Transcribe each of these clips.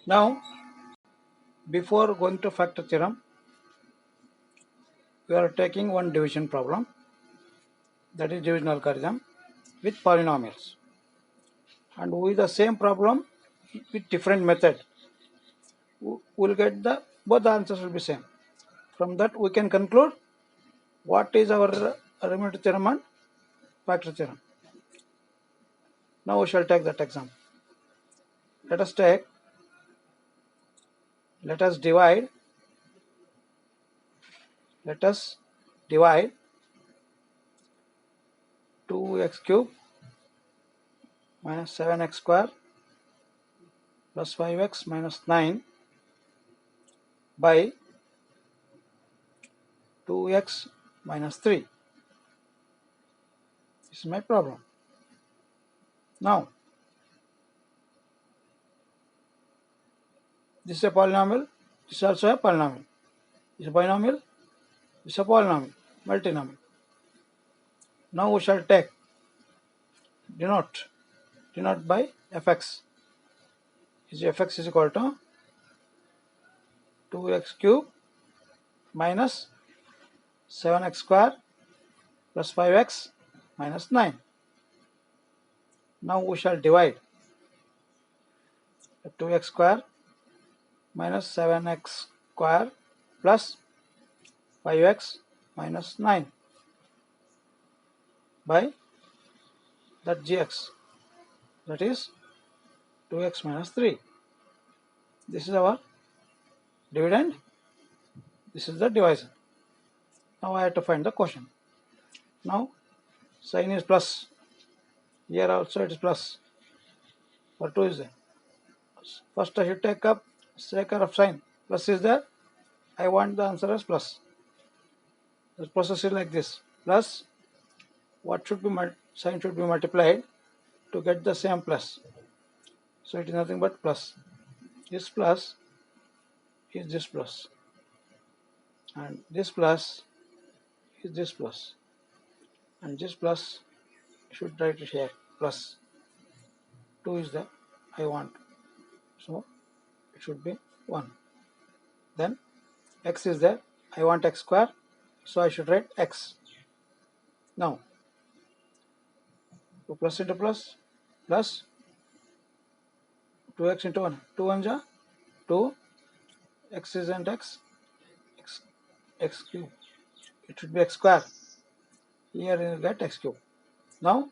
Now, before going to factor theorem, we are taking one division problem, that is division algorithm with polynomials, and with the same problem with different method, we will get both the answers will be same. From that we can conclude what is our remainder theorem and factor theorem. Now we shall take that example. Let us divide 2x cube minus 7x square plus 5x minus 9 by 2x minus 3. This is my problem. Now, this is a polynomial, this is also a polynomial. This is a binomial, this is a polynomial, multinomial. Now we shall take denote by fx. Fx is equal to 2x cube minus 7x square plus 5x minus 9. Now we shall divide 2x square minus 7x square plus 5x minus 9 by that gx, that is 2x minus 3. This is our dividend, this is the divisor. Now I have to find the quotient. Now sign is plus, here also it is plus, for 2 is there. First I should take up square of sign, plus is there, I want the answer as plus. The process is like this, plus what should be sign should be multiplied to get the same plus. So it is nothing but plus. This plus is this plus, and this plus is this plus, and this plus should write it here, plus 2 is there I want, so it should be 1. Then x is there, I want x square, so I should write x. Now plus into plus, plus 2x into 1, 2 1 ja 2, x isn't x cube, it should be x square, here you get x cube. Now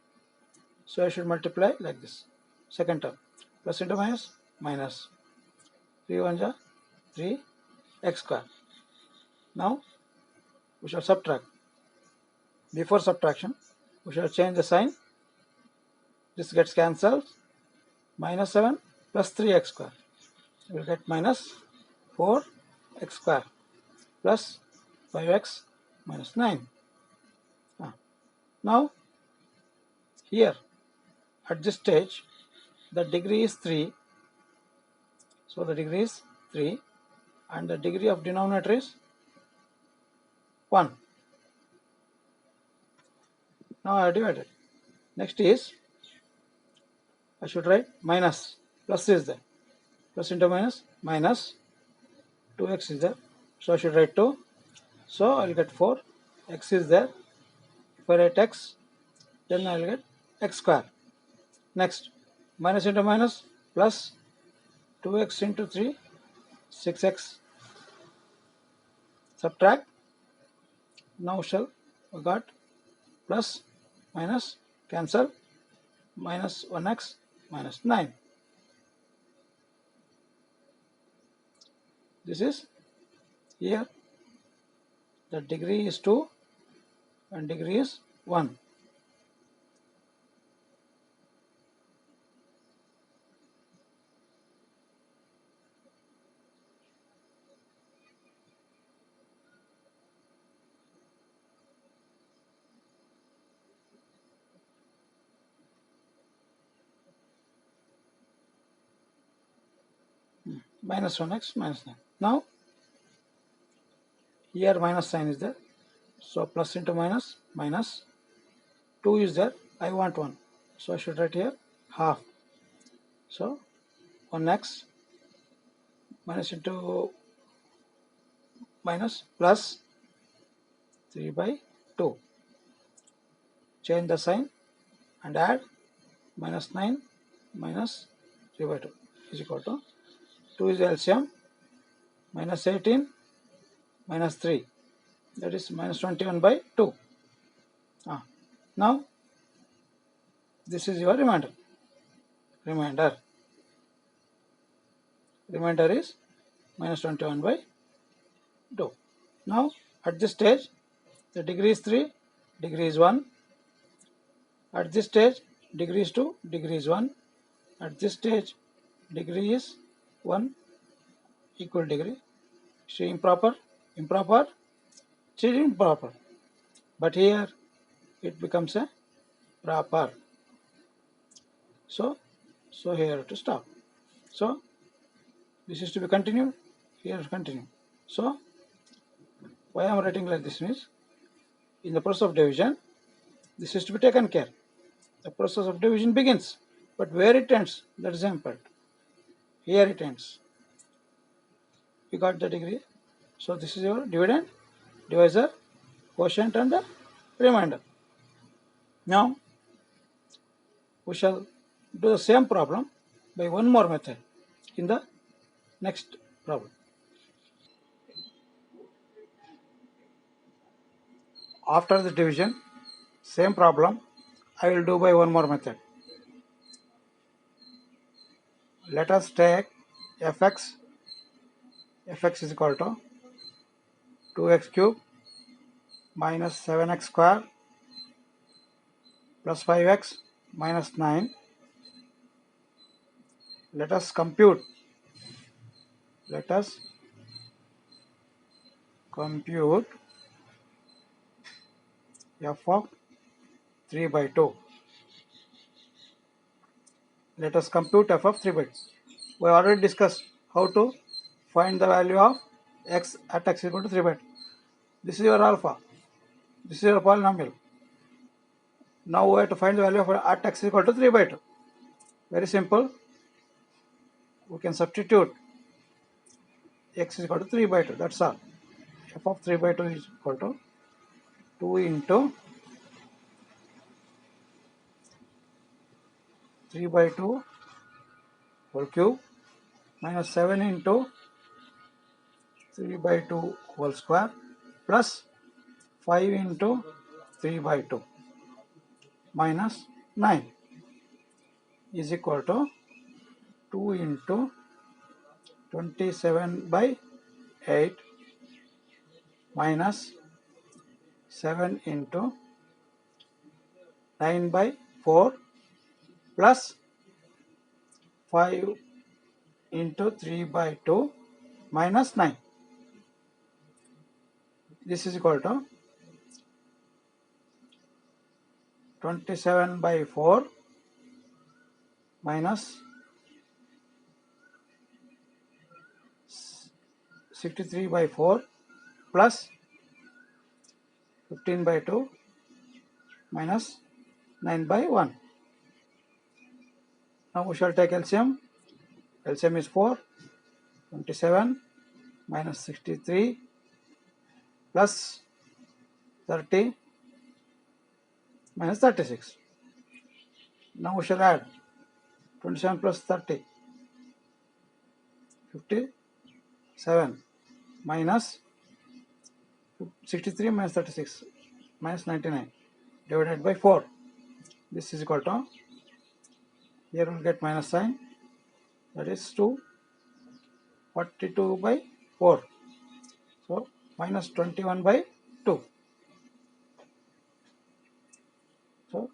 so I should multiply like this, second term, plus into minus, minus 3 1 ja 3 x square. Now we shall subtract. Before subtraction we shall change the sign, this gets cancelled, minus 7 plus 3x square, we will get minus 4x square plus 5x minus 9. Now here at this stage the degree is 3, so the degree is 3 and the degree of denominator is 1. Now I have divided. Next is I should write minus, plus is there, plus into minus, minus 2x is there, so I should write 2, so I will get 4, x is there, if I write x, then I will get x square. Next, minus into minus, plus 2x into 3, 6x, subtract. Now shall we got plus, minus, cancel, minus 1x, minus 9. This is here, the degree is 2 and degree is 1. Minus 1x minus 9. Now here minus sign is there, so plus into minus, minus 2 is there, I want 1, so I should write here half, so 1x minus into minus plus 3 by 2. Change the sign and add minus 9 minus 3 by 2 is equal to 2 is LCM minus 18 minus 3, that is minus 21 by 2. Now this is your remainder. Remainder is minus 21 by 2. Now at this stage the degree is 3, degree is 1. At this stage degree is 2, degree is 1. At this stage degree is 1, equal degree. So improper, still improper. But here it becomes a proper. So here to stop. So this is to be continued, here to continue. So why I am writing like this means, in the process of division, this is to be taken care. The process of division begins, but where it ends, that is important. Here it ends. You got the degree. So this is your dividend, divisor, quotient and the remainder. Now we shall do the same problem by one more method in the next problem. After the division, same problem I will do by one more method. Let us take fx is equal to 2x cube minus 7x square plus 5x minus 9. Let us compute f of 3 by 2. Let us compute f of 3 by 2. We already discussed how to find the value of x at x equal to 3 by 2. This is your alpha. This is your polynomial. Now we have to find the value of at x equal to 3 by 2. Very simple. We can substitute x is equal to 3 by 2. That's all. F of 3 by 2 is equal to 2 into 3 by 2 whole cube minus 7 into 3 by 2 whole square plus 5 into 3 by 2 minus 9 is equal to 2 into 27 by 8 minus 7 into 9 by 4 plus 5 into 3 by 2 minus 9. This is equal to 27 by 4 minus 63 by 4 plus 15 by 2 minus 9 by 1. Now we shall take LCM. LCM is 4. 27 minus 63 plus 30 minus 36. Now we shall add 27 plus 30, 57 minus 63 minus 36 minus 99 divided by 4. This is equal to, here we will get minus sign, that is 42 by 4. So minus 21 by 2. So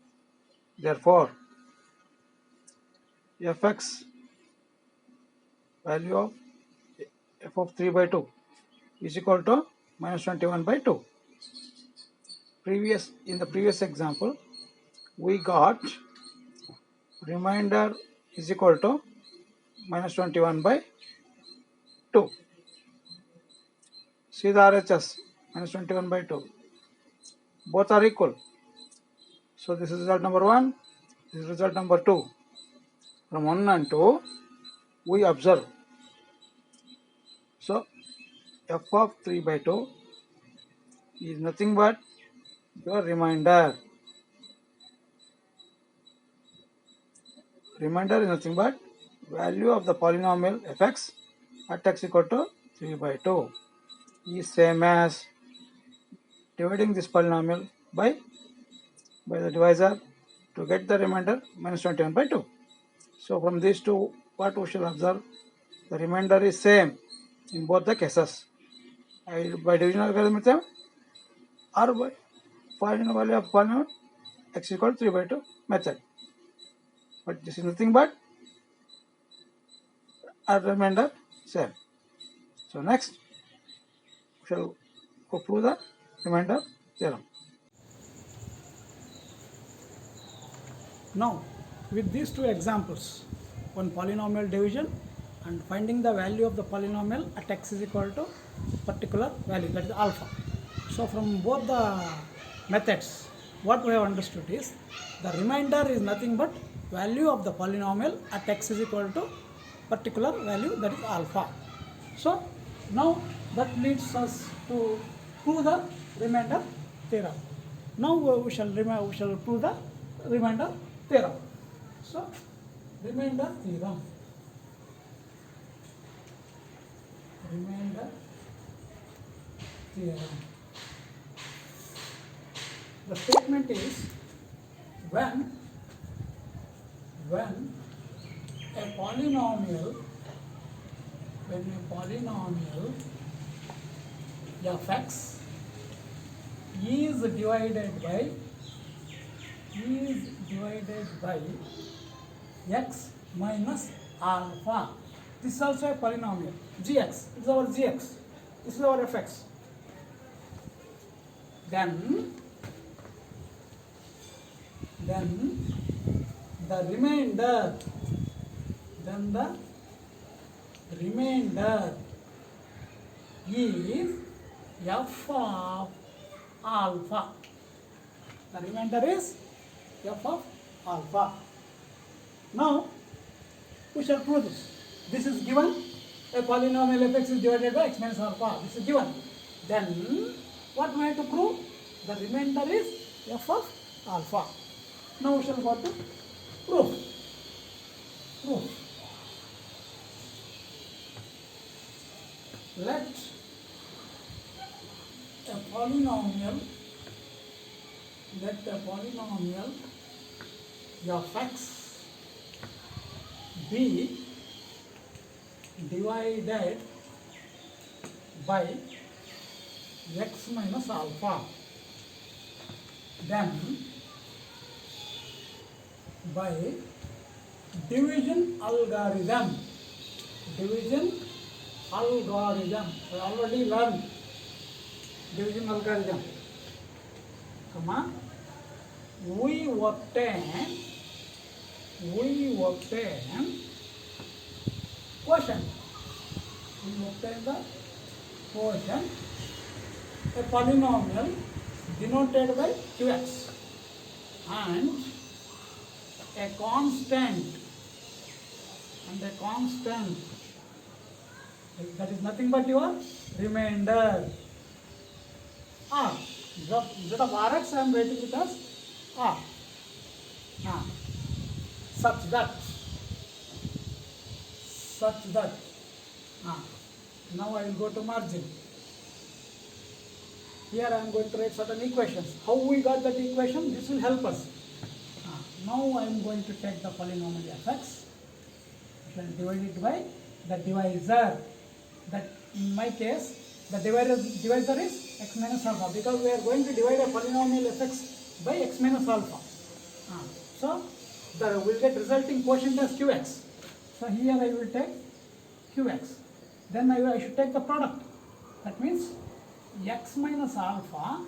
therefore fx value of f of 3 by 2 is equal to minus 21 by 2. In the previous example we got remainder is equal to minus 21 by 2. See the RHS, minus 21 by 2. Both are equal. So this is result number 1, this is result number 2. From 1 and 2, we observe So f of 3 by 2 is nothing but your remainder. Remainder is nothing but value of the polynomial fx at x equal to 3 by 2 is same as dividing this polynomial by the divisor to get the remainder minus 21 by 2. So from these two, what we shall observe, the remainder is same in both the cases. By division algorithm or by finding the value of polynomial x equal to 3 by 2 method. But this is nothing but a remainder same. So next we shall go prove the remainder theorem. Now with these two examples, one polynomial division and finding the value of the polynomial at x is equal to particular value, that is alpha. So from both the methods, what we have understood is the remainder is nothing but value of the polynomial at x is equal to particular value, that is alpha. So now that leads us to prove the remainder theorem. Now we shall prove the remainder theorem. So remainder theorem. Remainder theorem. The statement is when a polynomial fx is divided by x minus alpha. This is also a polynomial. Gx, this is our gx. This is our fx. Then the remainder is f of alpha. The remainder is f of alpha. Now we shall prove this. This is given. A polynomial fx is divided by x minus alpha. This is given. Then what we have to prove? The remainder is f of alpha. Now we shall go to proof. Let a polynomial fx be divided by x minus alpha. Then by division algorithm. I already learned division algorithm. We obtain quotient. We obtain the quotient, a polynomial denoted by qx, and a constant, that is nothing but your remainder r. Instead of rx I am writing it as r. Such that now I will go to margin. Here I am going to write certain equations. How we got that equation? This will help us. Now I am going to take the polynomial fx and divide it by the divisor. That in my case the divisor is x minus alpha, because we are going to divide a polynomial fx by x minus alpha. So we will get resulting quotient as qx. So here I will take qx. Then I should take the product. That means x minus alpha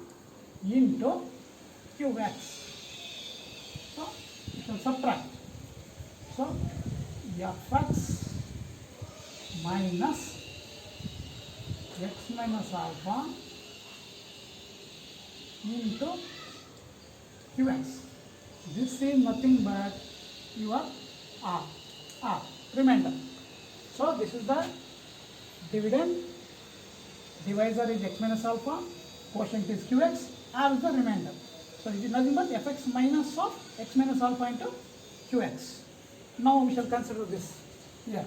into qx. So we shall subtract. So fx minus x minus alpha into qx. This is nothing but your r remainder. So this is the dividend, divisor is x minus alpha, quotient is qx, r is the remainder. So it is nothing but fx minus of x minus alpha into qx. Now we shall consider this here.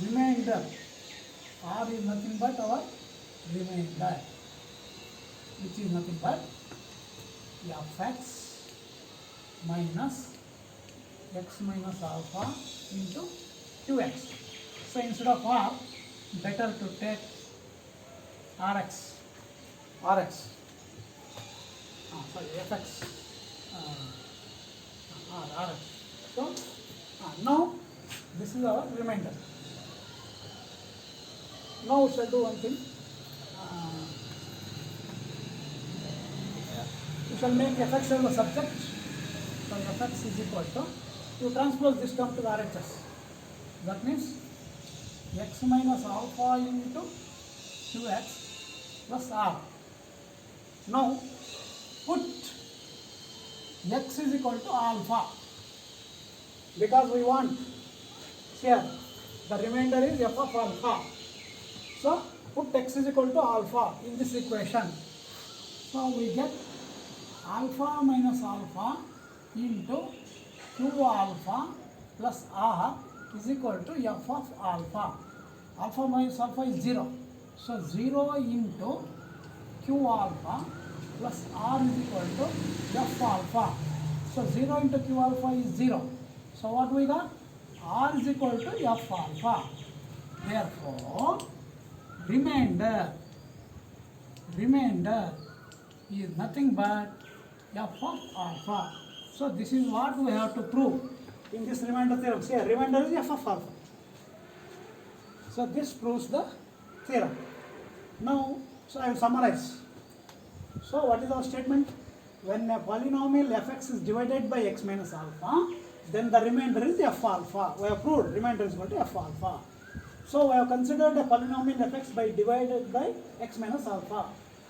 Remainder, r is nothing but our remainder, which is nothing but fx minus x minus alpha into qx. So instead of r, better to take rx, fx, rx. So now this is our remainder. Now we shall do one thing. We shall make fx as the subject. So fx is equal to, you transpose this term to the RHS. That means x minus alpha into qx plus r. Now put x is equal to alpha, because we want here the remainder is f of alpha. So put x is equal to alpha in this equation. So we get alpha minus alpha into q alpha plus r is equal to f of alpha. Alpha minus alpha is 0. So 0 into q alpha plus r is equal to f alpha. So 0 into q alpha is 0. So what we got? R is equal to f alpha. Therefore, remainder is nothing but f of alpha. So this is what we have to prove in this remainder theorem. See, remainder is f of alpha. So this proves the theorem. Now, so I will summarize. So what is our statement? When a polynomial fx is divided by x minus alpha, then the remainder is f alpha. We have proved remainder is equal to f alpha. So we have considered a polynomial fx by divided by x minus alpha.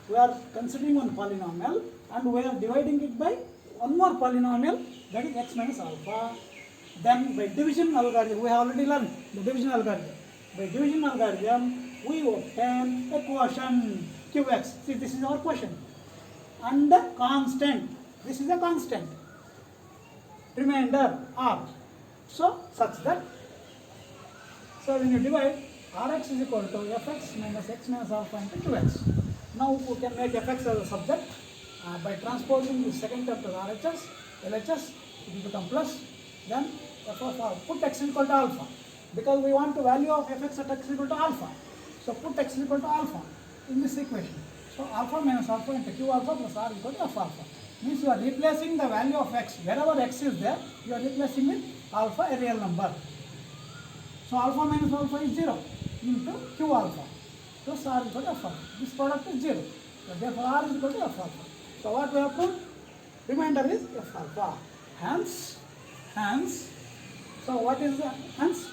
We are considering one polynomial and we are dividing it by one more polynomial, that is x minus alpha. Then by division algorithm, we have already learned the division algorithm. By division algorithm, we obtain a quotient qx. See, this is our quotient. And a constant. This is a constant. Remainder r. So such that, so when you divide, rx is equal to fx minus x minus alpha into qx. Now we can make fx as a subject by transposing the second term to the RHS, LHS, it will become plus. Then f of alpha, put x is equal to alpha, because we want the value of fx at x is equal to alpha. So put x is equal to alpha in this equation. So alpha minus alpha into q alpha plus r is equal to f alpha. Means you are replacing the value of x. Wherever x is there, you are replacing with alpha, a real number. So alpha minus alpha is 0 into q alpha plus r is equal to f alpha. This product is 0. So therefore r is equal to f alpha. So what we have proved? Remainder is f alpha. Hence, so what is the hence?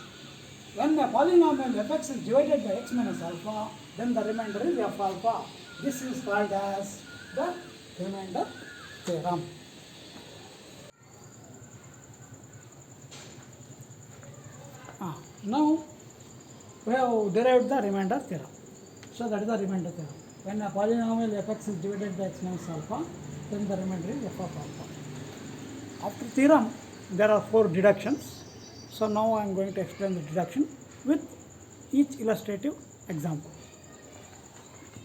When the polynomial fx is divided by x minus alpha, then the remainder is f alpha. This is called as the remainder theorem. Now we have derived the remainder theorem. So that is the remainder theorem. When a polynomial fx is divided by x minus alpha, then the remainder is f of alpha. After theorem, there are 4 deductions. So now I am going to explain the deduction with each illustrative example.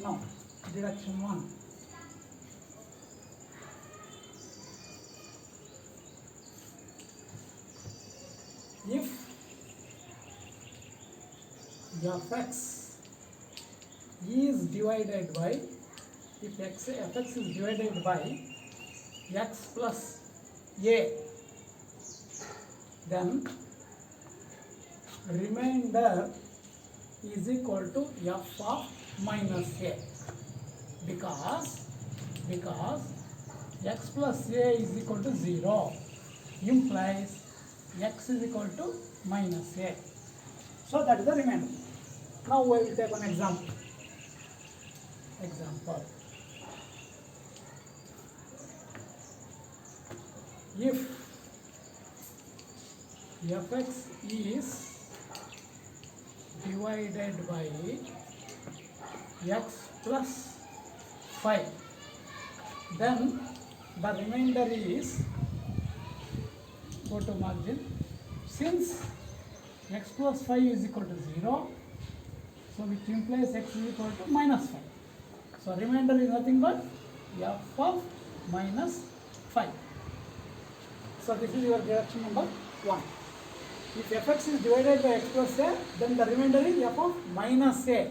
Now, deduction 1. If fx is divided by, if fx is divided by x plus a, then remainder is equal to f of minus a, because x plus a is equal to 0 implies x is equal to minus a. So that is the remainder. Now we will take an example. If fx is divided by x plus 5, then the remainder is, go to margin, since x plus 5 is equal to 0, so which implies x is equal to minus 5. So remainder is nothing but f of minus 5. So this is your direction number 1. If fx is divided by x plus a, then the remainder is f of minus a.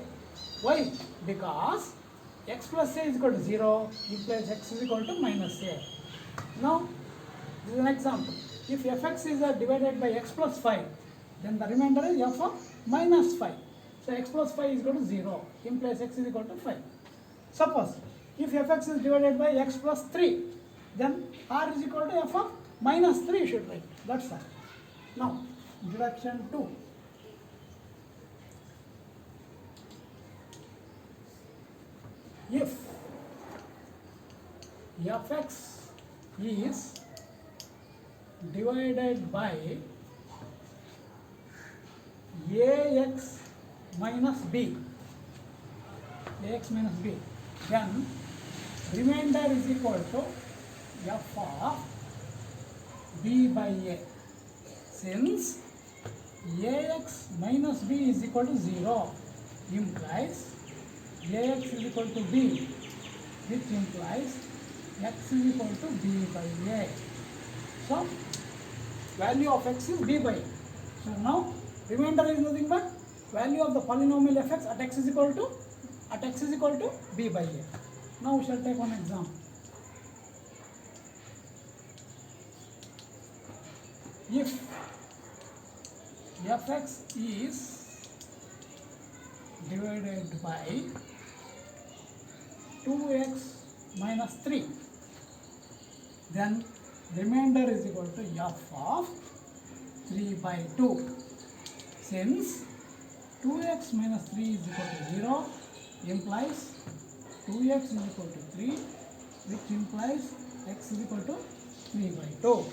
Why? Because x plus a is equal to 0, implies x is equal to minus a. Now, this is an example. If fx is divided by x plus 5, then the remainder is f of minus 5. So x plus 5 is equal to 0, implies x is equal to 5. Suppose, if fx is divided by x plus 3, then r is equal to f of minus 3 you should write. That's all. Now, deduction 2. If fx is divided by ax minus b, then remainder is equal to f of b by a. Since ax minus b is equal to 0, implies ax is equal to b, which implies x is equal to b by a. So value of x is b by a. So now remainder is nothing but value of the polynomial fx at x is equal to b by a. Now we shall take one example. If fx is divided by 2x minus 3, then remainder is equal to f of 3 by 2. Since 2x minus 3 is equal to 0, implies 2x is equal to 3, which implies x is equal to 3 by 2.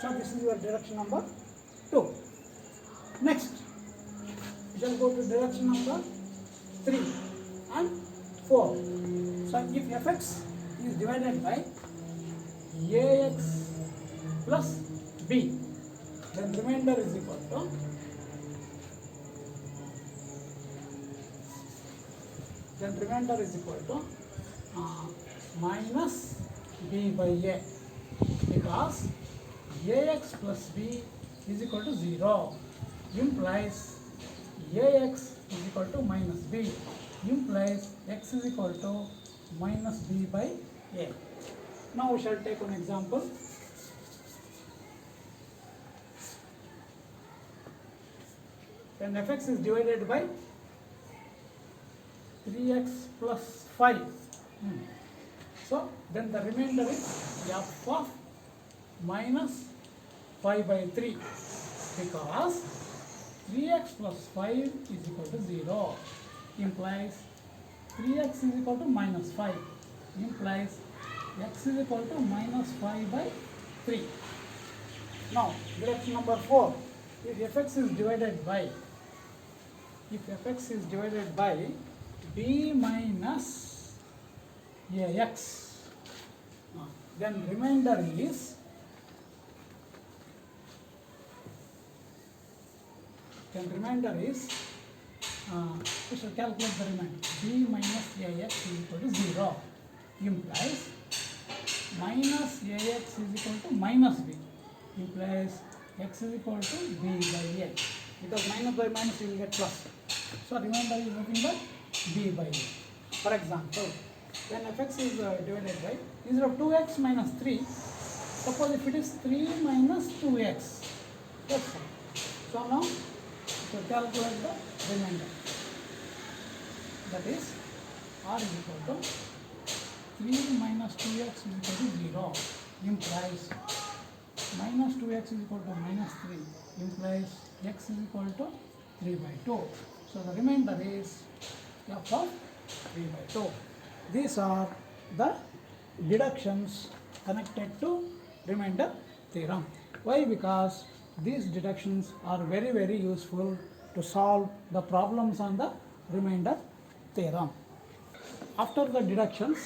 So this is your direction number 2. Next, we shall go to direction number 3 and 4. So if fx is divided by ax plus b, then remainder is equal to minus b by a, because ax plus b is equal to 0, implies ax is equal to minus b, implies x is equal to minus b by a. Now we shall take one example. When fx is divided by 3x plus 5, so then the remainder is f of minus 5 by 3, because 3x plus 5 is equal to 0, implies 3x is equal to minus 5, implies x is equal to minus 5 by 3. Now, direction number 4. If fx is divided by b minus ax, then remainder is we shall calculate the remainder. B minus ax is equal to 0, implies minus ax is equal to minus b, implies x is equal to b by a, because minus by minus you will get plus. So remainder is nothing but b by a. For example, when fx is divided by, instead of 2x minus 3, suppose if it is 3 minus 2x, that's all. So now, to calculate the remainder, that is r is equal to 3 minus 2x is equal to 0, implies minus 2x is equal to minus 3, implies x is equal to 3 by 2. So the remainder is f of 3 by 2. These are the deductions connected to remainder theorem. Why? Because these deductions are very useful to solve the problems on the remainder theorem. After the deductions,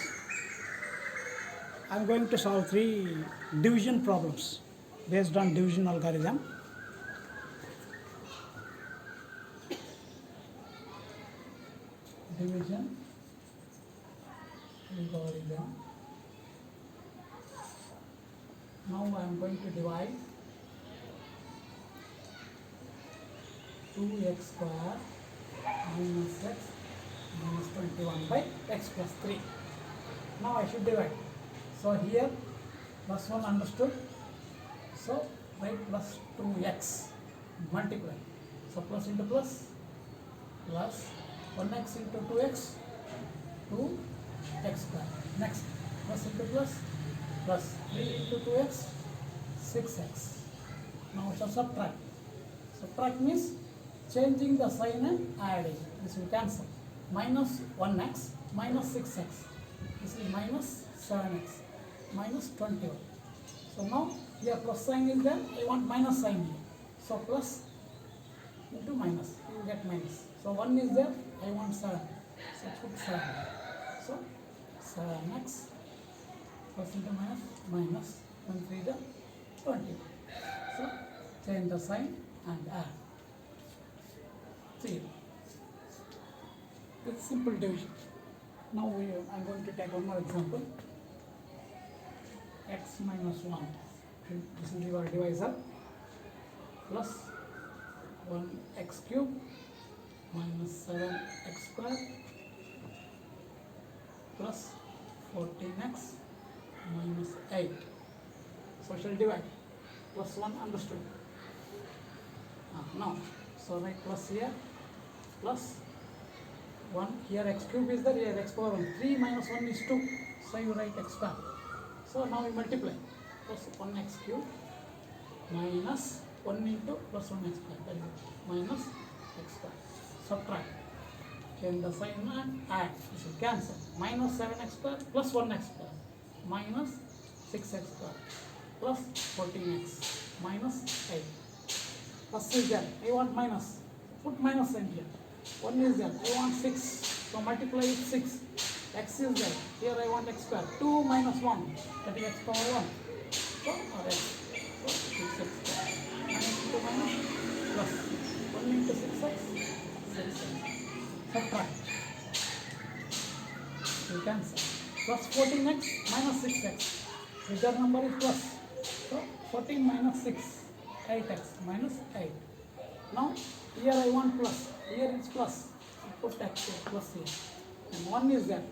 I am going to solve 3 division problems based on division algorithm. Division algorithm. Now I am going to divide 2x square minus x minus 21 by x plus 3. Now I should divide. So here plus 1 understood. So write plus 2x multiply. So plus into plus plus 1x into 2x 2x square. Next plus into plus 3 into 2x 6x. Now we shall subtract. Subtract means changing the sign and adding. This will cancel. Minus 1x minus 6x. This is minus 7x minus 21. So now here plus sign is there. I want minus sign here. So plus into minus. You will get minus. So 1 is there. I want 7. So put 7. So 7x plus into minus minus 1 3 the 20. So change the sign and add. 0. It's simple division. Now I am going to take one more example. X minus 1. This is your divisor. Plus 1x cube minus 7x square plus 14x minus 8. So shall divide. Plus 1 understood. Now, so write plus here. Plus 1, here x cube is there, here x power 1. 3 minus 1 is 2. So you write x square. So now we multiply. Plus 1x cube minus 1 into plus 1x square. That is minus x square. Subtract. Change the sign and add. This will cancel. Minus 7x square plus 1x square minus 6x square plus 14x minus 8. Plus is there. I want minus. Put minus sign here. 1 is there. I want 6. So multiply with 6. X is there. Here I want x square. 2 minus 1. That is x power 1. So or x. So 6x square. Minus into minus plus 1 into 6x. 6x. Subtract. You cancel. Plus 14x minus 6x. Bigger number is plus. So 14 minus 6. 8x minus 8. Now here I want plus. Here it's plus. I put x here, plus here. And 1 is there.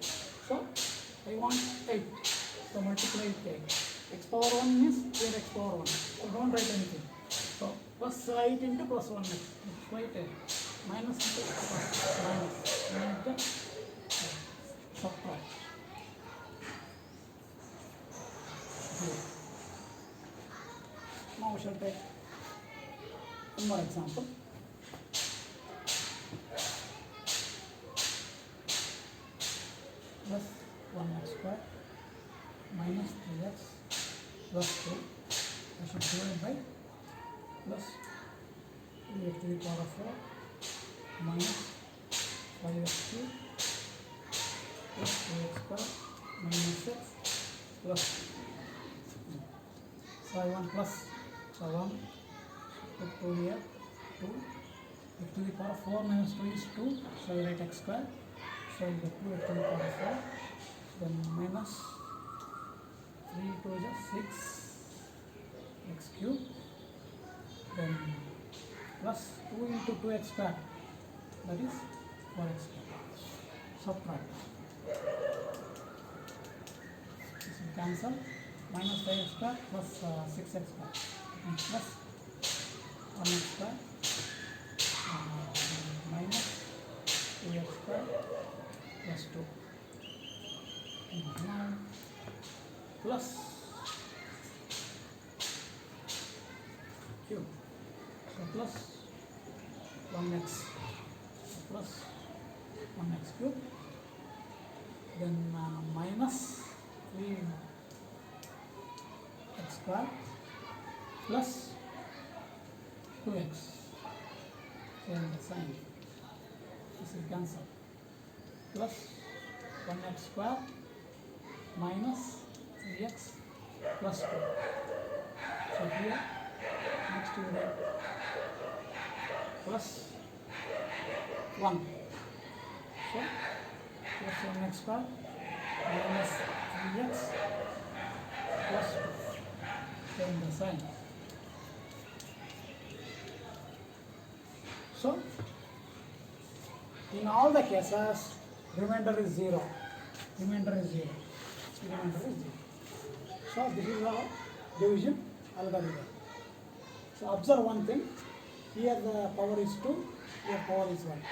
So I want 8. So multiply with 8. X power 1 means here x power 1. So don't write anything. So plus 8 into plus 1x. It's quite 8. Minus into plus minus. Minus subtract. Now we shall take one more example. Plus 1x square minus 3x plus 2. I should divide by plus 2x to the power of 4 minus 5x cube plus 2x square minus 6 plus 2. So I want plus. So 1 put 2 here 2 x to the power of 4 minus 2 is 2. So I write x square. So you get 2 x to the power of 4. Then minus 3 to the 6 x cube. Then plus 2 into 2x square. That is 4x square. Subtract. This will cancel. Minus 5x square plus 6x square. And plus 1x square minus 2x square plus 2. And now plus cube. So plus 1x. So plus 1x cube. Then minus 3x square plus 2x. change the sign. This will cancel. Plus 1x square minus 3x plus 2. So here next you write plus 1. So plus 1x square minus 3x plus 2. Change the sign. So in all the cases, remainder is 0. Remainder is 0. Remainder is 0. So this is our division algorithm. So observe one thing. Here the power is 2. Here power is 1.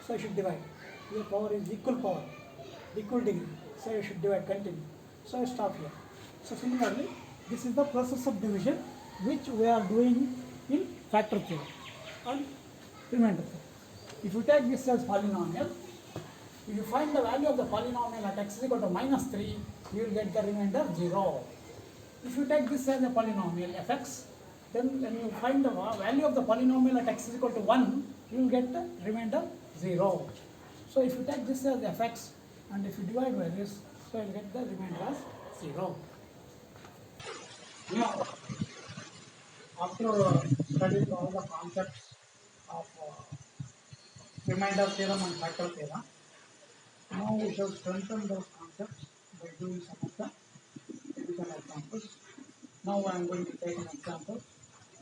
So you should divide. Here power is equal power, equal degree. So you should divide, continue. So I stop here. So similarly, this is the process of division which we are doing in factor theorem and remainder theorem. If you take this as polynomial, if you find the value of the polynomial at x is equal to minus 3, you will get the remainder 0. If you take this as a polynomial fx, then when you find the value of the polynomial at x is equal to 1, you will get the remainder 0. So if you take this as fx and if you divide by this, so you will get the remainder as 0. Now, after studying all the concepts of remainder theorem and factor theorem, now we shall strengthen those concepts by doing some of the physical examples. Now I am going to take an example.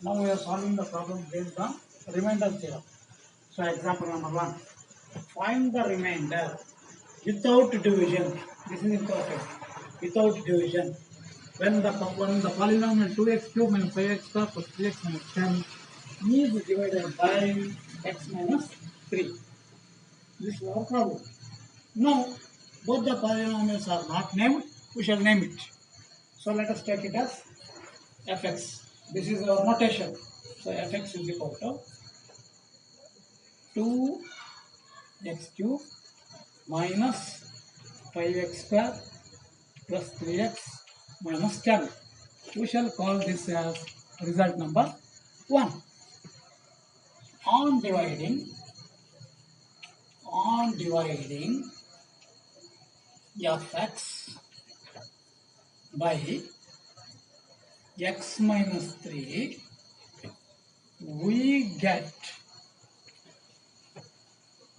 Now we are solving the problem based on remainder theorem. So example number 1. Find the remainder without division. This is important. Without division. When the polynomial 2x cube minus 5x square plus 3x minus 10 is divided by x minus 3. This is our problem. Now, both the polynomials are not named. We shall name it. So let us take it as fx. This is our notation. So fx is equal to 2x cube minus 5x square plus 3x minus 10. We shall call this as result number 1. On dividing fx by x minus 3, we get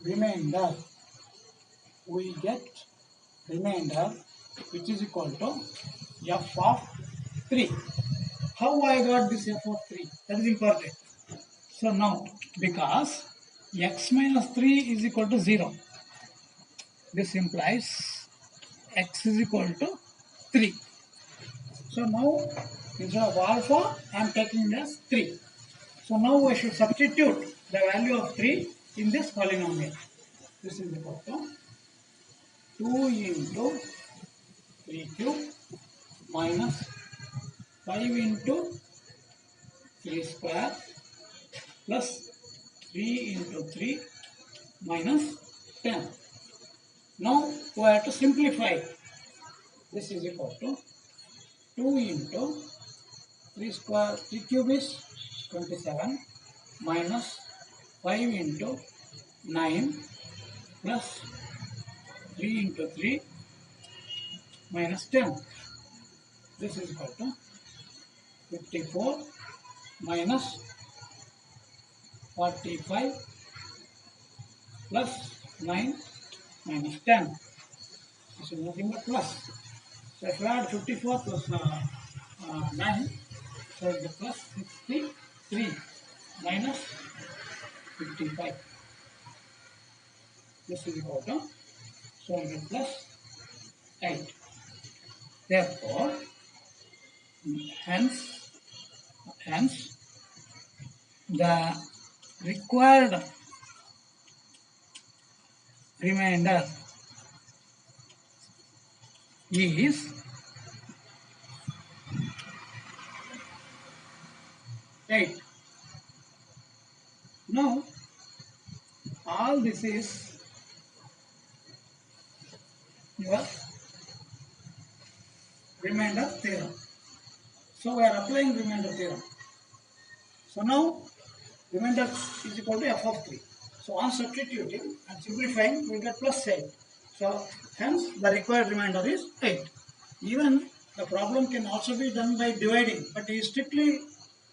remainder. Which is equal to f of 3. How I got this f of 3? That is important. So now, because x minus 3 is equal to 0, this implies x is equal to 3. So now, instead of alpha, I am taking it as 3. So now I should substitute the value of 3 in this polynomial. This is equal to 2 into 3 cube minus 5 into 3 square plus 3 into 3 minus 10. Now we have to simplify. This is equal to 2 into 3 square, 3 cube is 27 minus 5 into 9 plus 3 into 3 minus 10. This is equal to 54 minus 45 plus 9 minus 10. This is nothing but plus. So if you add 54 plus 9, so it is plus 63 minus 55. This is equal to, so it is plus 8. Therefore, hence the required remainder is 8. Now, all this is your remainder theorem. So we are applying remainder theorem. So now remainder is equal to f of 3. So on substituting and simplifying, we get plus 8. So hence the required remainder is 8. Even the problem can also be done by dividing, but he is strictly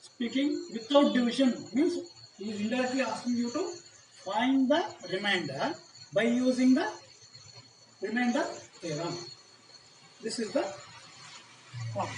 speaking without division, means he is indirectly asking you to find the remainder by using the remainder theorem. This is the one.